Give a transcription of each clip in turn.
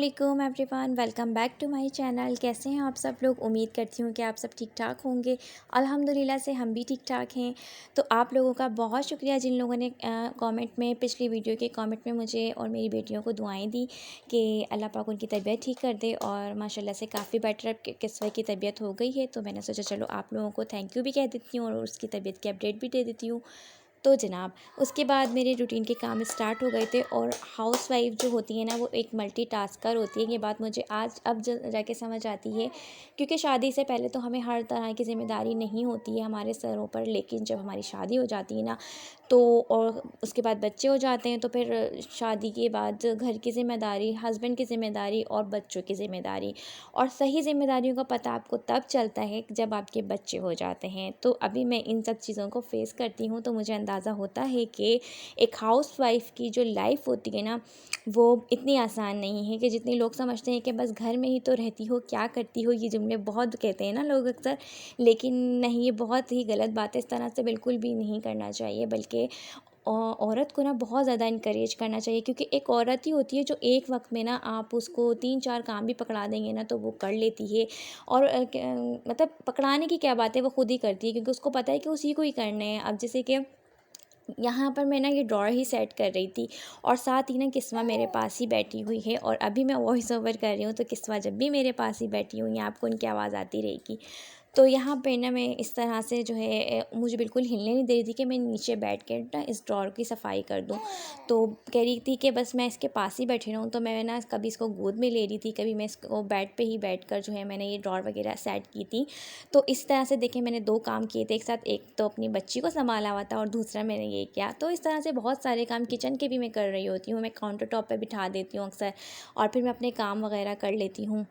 अस्सलामुअलैकुम everyone, welcome back to my channel. कैसे हैं आप सब लोग? उम्मीद करती हूँ कि आप सब ठीक ठाक होंगे। अल्हम्दुलिल्लाह से हम भी ठीक ठाक हैं। तो आप लोगों का बहुत शुक्रिया जिन लोगों ने कमेंट में, पिछली वीडियो के कमेंट में मुझे और मेरी बेटियों को दुआएं दी कि अल्लाह पाक उनकी तबीयत ठीक कर दे। और माशाल्लाह से काफ़ी बेटर अब किस्वा की तबीयत हो गई है। तो मैंने सोचा चलो आप लोगों को थैंक यू भी कह देती हूँ और उसकी तबीयत की अपडेट भी दे देती हूँ। तो जनाब, उसके बाद मेरे रूटीन के काम स्टार्ट हो गए थे। और हाउसवाइफ जो होती है ना, वो एक मल्टीटास्कर होती है। ये बात मुझे आज अब जाके समझ आती है, क्योंकि शादी से पहले तो हमें हर तरह की ज़िम्मेदारी नहीं होती है हमारे सरों पर, लेकिन जब हमारी शादी हो जाती है ना, तो और उसके बाद बच्चे हो जाते हैं, तो फिर शादी के बाद घर की ज़िम्मेदारी, हस्बैंड की ज़िम्मेदारी और बच्चों की ज़िम्मेदारी। और सही ज़िम्मेदारियों का पता आपको तब चलता है जब आपके बच्चे हो जाते हैं। तो अभी मैं इन सब चीज़ों को फेस करती हूँ, तो मुझे अंदाज़ा होता है कि एक हाउसवाइफ़ की जो लाइफ होती है ना, वो इतनी आसान नहीं है कि जितनी लोग समझते हैं कि बस घर में ही तो रहती हो, क्या करती हो, ये जुमले बहुत कहते हैं ना लोग अक्सर। लेकिन नहीं, ये बहुत ही गलत बात है। इस तरह से बिल्कुल भी नहीं करना चाहिए, बल्कि औरत को ना बहुत ज़्यादा इनकरेज करना चाहिए, क्योंकि एक औरत ही होती है जो एक वक्त में ना आप उसको 3-4 काम भी पकड़ा देंगे ना, तो वो कर लेती है। और मतलब पकड़ाने की क्या बात है, वो खुद ही करती है, क्योंकि उसको पता है कि उसी को ही करने हैं। अब जैसे कि यहाँ पर मैं ना ये ड्रॉअर ही सेट कर रही थी, और साथ ही ना किस्मा मेरे पास ही बैठी हुई है, और अभी मैं वॉइस ओवर कर रही हूँ, तो किस्मा जब भी मेरे पास ही बैठी हुई हैं, आपको उनकी आवाज़ आती रहेगी। तो यहाँ पे ना मैं इस तरह से जो है मुझे बिल्कुल हिलने नहीं दे रही थी कि मैं नीचे बैठ के ना इस ड्रॉअर की सफाई कर दूँ। तो कह रही थी कि बस मैं इसके पास ही बैठी रहूँ। तो मैं ना कभी इसको गोद में ले रही थी, कभी मैं इसको बेड पे ही बैठकर जो है मैंने ये ड्रॉअर वगैरह सेट की थी। तो इस तरह से देखिए, मैंने 2 काम किए थे एक साथ। एक तो अपनी बच्ची को सँभाला हुआ था, और दूसरा मैंने ये किया। तो इस तरह से बहुत सारे काम किचन के भी मैं कर रही होती हूँ। मैं काउंटर टॉप पे बिठा देती हूँ अक्सर, और फिर मैं अपने काम वगैरह कर लेती हूँ।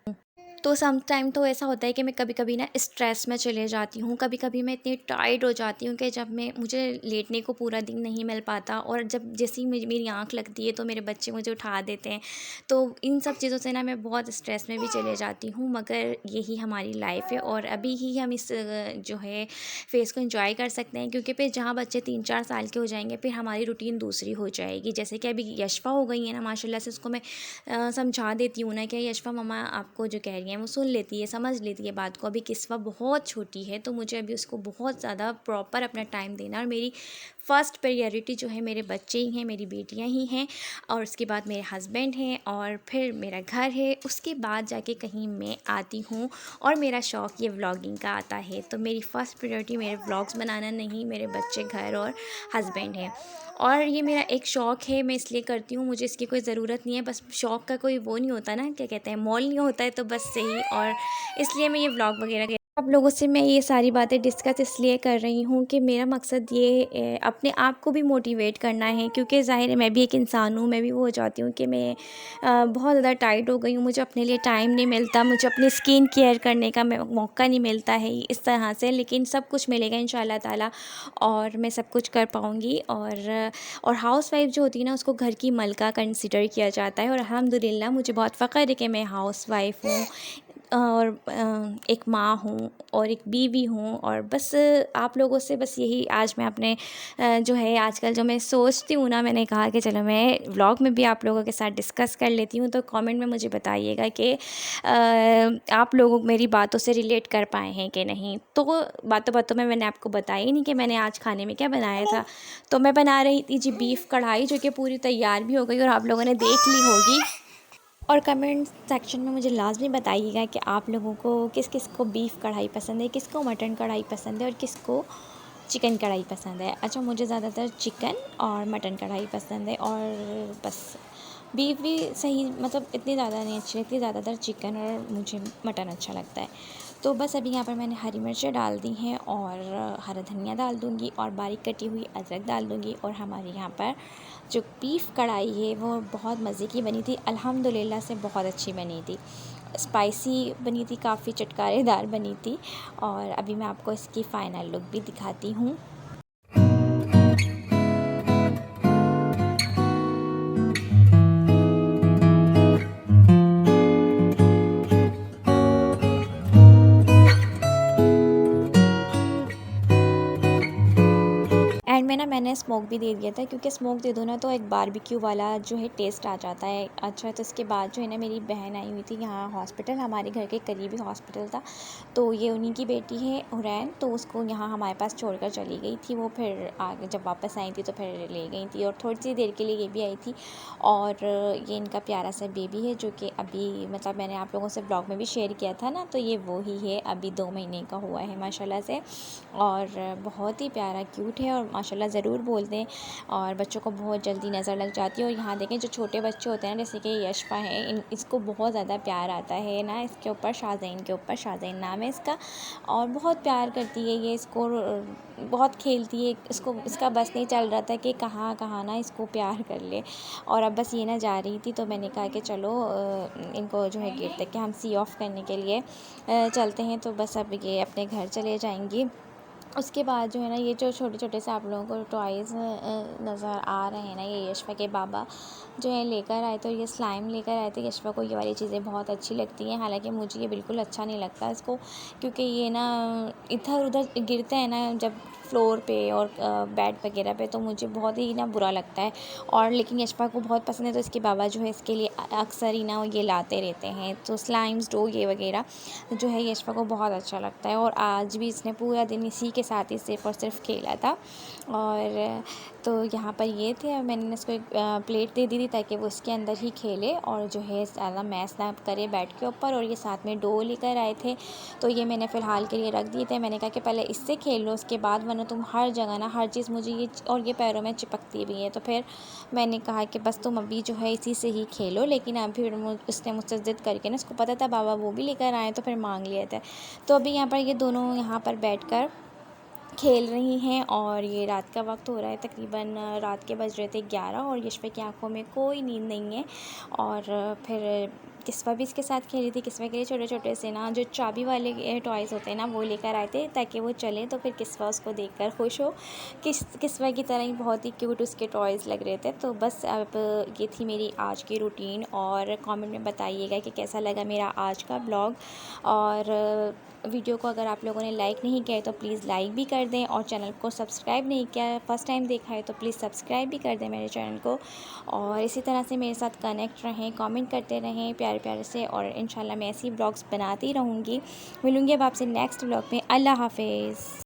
तो सम टाइम तो ऐसा होता है कि मैं कभी-कभी ना स्ट्रेस में चले जाती हूँ। कभी-कभी मैं इतनी टायर्ड हो जाती हूँ कि जब मैं मुझे लेटने को पूरा दिन नहीं मिल पाता, और जब जैसे ही मेरी आँख लगती है तो मेरे बच्चे मुझे उठा देते हैं। तो इन सब चीज़ों से ना मैं बहुत स्ट्रेस में भी चले जाती हूँ। मगर यही हमारी लाइफ़ है, और अभी ही हम इस जो है फ़ेज़ को एंजॉय कर सकते हैं, क्योंकि फिर जहाँ बच्चे 3-4 साल के हो जाएँगे, फिर हमारी रूटीन दूसरी हो जाएगी। जैसे कि अभी यशफ़ा हो गई है ना, माशाल्लाह से उसको मैं समझा देती हूँ ना कि यशफ़ा मम्मा आपको जो कह रही हैं वो सुन लेती है, समझ लेती है बात को। अभी किस्वा बहुत छोटी है, तो मुझे अभी उसको बहुत ज़्यादा प्रॉपर अपना टाइम देना, और मेरी फ़र्स्ट प्रायोरिटी जो है मेरे बच्चे ही हैं, मेरी बेटियां ही हैं, और उसके बाद मेरे हस्बैंड हैं, और फिर मेरा घर है। उसके बाद जाके कहीं मैं आती हूँ, और मेरा शौक़ ये व्लॉगिंग का आता है। तो मेरी फ़र्स्ट प्रायोरिटी मेरे व्लॉग्स बनाना नहीं, मेरे बच्चे, घर और हस्बैंड है। और ये मेरा एक शौक़ है, मैं इसलिए करती हूँ, मुझे इसकी कोई ज़रूरत नहीं है। बस शौक़ का कोई वो नहीं होता ना, क्या कहते हैं, मोल नहीं होता है, तो बस सही। और इसलिए मैं ये व्लॉग वगैरह आप लोगों से मैं ये सारी बातें डिस्कस इसलिए कर रही हूँ कि मेरा मकसद ये अपने आप को भी मोटिवेट करना है, क्योंकि ज़ाहिर है मैं भी एक इंसान हूँ। मैं भी वो हो जाती हूँ कि मैं बहुत ज़्यादा टाइट हो गई हूँ, मुझे अपने लिए टाइम नहीं मिलता, मुझे अपनी स्किन केयर करने का मौका नहीं मिलता है इस तरह से। लेकिन सब कुछ मिलेगा इंशाल्लाह ताला, और मैं सब कुछ कर पाऊँगी। और हाउसवाइफ़ जो होती है ना, उसको घर की मलका कंसिडर किया जाता है, और अल्हम्दुलिल्लाह मुझे बहुत फ़ख्र है कि मैं हाउसवाइफ़ हूँ, और एक माँ हूँ, और एक बीवी हूँ। और बस आप लोगों से बस यही आज मैं अपने जो है आजकल जो मैं सोचती हूँ ना, मैंने कहा कि चलो मैं व्लॉग में भी आप लोगों के साथ डिस्कस कर लेती हूँ। तो कमेंट में मुझे बताइएगा कि आप लोग मेरी बातों से रिलेट कर पाए हैं कि नहीं। तो बातों बातों में मैंने आपको बताया ही नहीं कि मैंने आज खाने में क्या बनाया था। तो मैं बना रही थी जी बीफ़ कढ़ाई, जो कि पूरी तैयार भी हो गई, और आप लोगों ने देख ली होगी। और कमेंट सेक्शन में मुझे लाज़मी बताइएगा कि आप लोगों को किस किस को बीफ़ कढ़ाई पसंद है, किसको मटन कढ़ाई पसंद है, और किसको चिकन कढ़ाई पसंद है। अच्छा, मुझे ज़्यादातर चिकन और मटन कढ़ाई पसंद है, और बस बीफ भी सही, मतलब इतनी ज़्यादा नहीं अच्छी लगती, ज़्यादातर चिकन और मुझे मटन अच्छा लगता है। तो बस अभी यहाँ पर मैंने हरी मिर्चें डाल दी हैं, और हरा धनिया डाल दूँगी, और बारीक कटी हुई अदरक डाल दूँगी। और हमारे यहाँ पर जो बीफ़ कढ़ाई है वो बहुत मज़े की बनी थी, अल्हम्दुलिल्लाह से बहुत अच्छी बनी थी, स्पाइसी बनी थी, काफ़ी चटकारेदार बनी थी। और अभी मैं आपको इसकी फ़ाइनल लुक भी दिखाती हूँ। एंड इसमें ना मैंने स्मोक भी दे दिया था, क्योंकि स्मोक दे दो ना तो एक बारबेक्यू वाला जो है टेस्ट आ जाता है। अच्छा, तो इसके बाद जो है ना मेरी बहन आई हुई थी यहाँ हॉस्पिटल, हमारे घर के करीबी हॉस्पिटल था, तो ये उन्हीं की बेटी है हुरैन, तो उसको यहाँ हमारे पास छोड़कर चली गई थी वो। फिर आगे जब वापस आई थी तो फिर ले गई थी, और थोड़ी सी देर के लिए ये भी आई थी। और ये इनका प्यारा सा बेबी है जो कि अभी मतलब मैंने आप लोगों से ब्लॉग में भी शेयर किया था ना, तो ये वो ही है, अभी 2 महीने का हुआ है माशाल्लाह से, और बहुत ही प्यारा क्यूट है, और माशाल्लाह ज़रूर बोल दें। और बच्चों को बहुत जल्दी नज़र लग जाती है। और यहाँ देखें जो छोटे बच्चे होते हैं ना, जैसे कि यशफा है, इसको बहुत ज़्यादा प्यार आता है ना इसके ऊपर, शाज़ीन के ऊपर, शाज़ीन नाम है इसका, और बहुत प्यार करती है ये इसको, बहुत खेलती है इसको, इसका बस नहीं चल रहा था कि कहाँ कहाँ ना इसको प्यार कर ले। और अब बस ये ना जा रही थी, तो मैंने कहा कि चलो इनको जो है गेट तक के हम सी ऑफ़ करने के लिए चलते हैं, तो बस अब ये अपने घर चले जाएंगी। उसके बाद जो है ना, ये जो छोटे-छोटे से आप लोगों को टॉयज़ नज़र आ रहे हैं ना, ये यशफ़ा के बाबा जो है लेकर आए, तो ये स्लाइम लेकर आए थे। यशफ़ा को ये वाली चीज़ें बहुत अच्छी लगती हैं, हालाँकि मुझे ये बिल्कुल अच्छा नहीं लगता इसको, क्योंकि ये ना इधर-उधर गिरते हैं ना जब फ्लोर पे और बेड वगैरह पे, तो मुझे बहुत ही ना बुरा लगता है। और लेकिन यशफ़ा को बहुत पसंद है, तो इसके बाबा जो है इसके लिए अक्सर ही ना ये लाते रहते हैं, तो स्लाइम्स, डो ये वगैरह जो है यशफ़ा को बहुत अच्छा लगता है। और आज भी इसने पूरा दिन इसी के साथ ही सिर्फ़ और सिर्फ खेला था। और तो यहाँ पर ये थे, और मैंने इसको एक प्लेट दे दी थी ताकि वो इसके अंदर ही खेले, और जो है ज़्यादा मैस ना करे बेड के ऊपर। और ये साथ में डो लेकर आए थे, तो ये मैंने फ़िलहाल के लिए रख दिए थे। मैंने कहा कि पहले इससे खेल लो, उसके बाद, वरना तुम हर जगह ना हर चीज़ मुझे ये और ये पैरों में चिपकती भी है। तो फिर मैंने कहा कि बस तुम अभी जो है इसी से ही खेलो। लेकिन अब फिर उसने मुझसे ज़िद करके ना, उसको पता था बाबा वो भी लेकर आए, तो फिर मांग लिए थे। तो अभी यहाँ पर ये दोनों यहाँ पर बैठकर खेल रही हैं। और ये रात का वक्त हो रहा है, तकरीबन रात के बज रहे थे 11, और यशफ़ा की आंखों में कोई नींद नहीं है। और फिर किस्वा भी इसके साथ खेली थी। किस्वा के लिए छोटे-छोटे से ना जो चाबी वाले टॉयज़ होते हैं ना, वो लेकर आए थे ताकि वो चले, तो फिर किस्वा उसको देखकर खुश हो। किस्वा की तरह ही बहुत ही क्यूट उसके टॉयज़ लग रहे थे। तो बस अब ये थी मेरी आज की रूटीन, और कमेंट में बताइएगा कि कैसा लगा मेरा आज का ब्लॉग। और वीडियो को अगर आप लोगों ने लाइक नहीं किया है तो प्लीज़ लाइक भी कर दें, और चैनल को सब्सक्राइब नहीं किया है, फ़र्स्ट टाइम देखा है तो प्लीज़ सब्सक्राइब भी कर दें मेरे चैनल को। और इसी तरह से मेरे साथ कनेक्ट रहें, कमेंट करते रहें प्यारे प्यारे से, और इंशाल्लाह मैं ऐसी ब्लॉग्स बनाती रहूँगी। मिलूँगी अब आपसे नेक्स्ट ब्लॉग में। अल्लाह हाफ़िज़।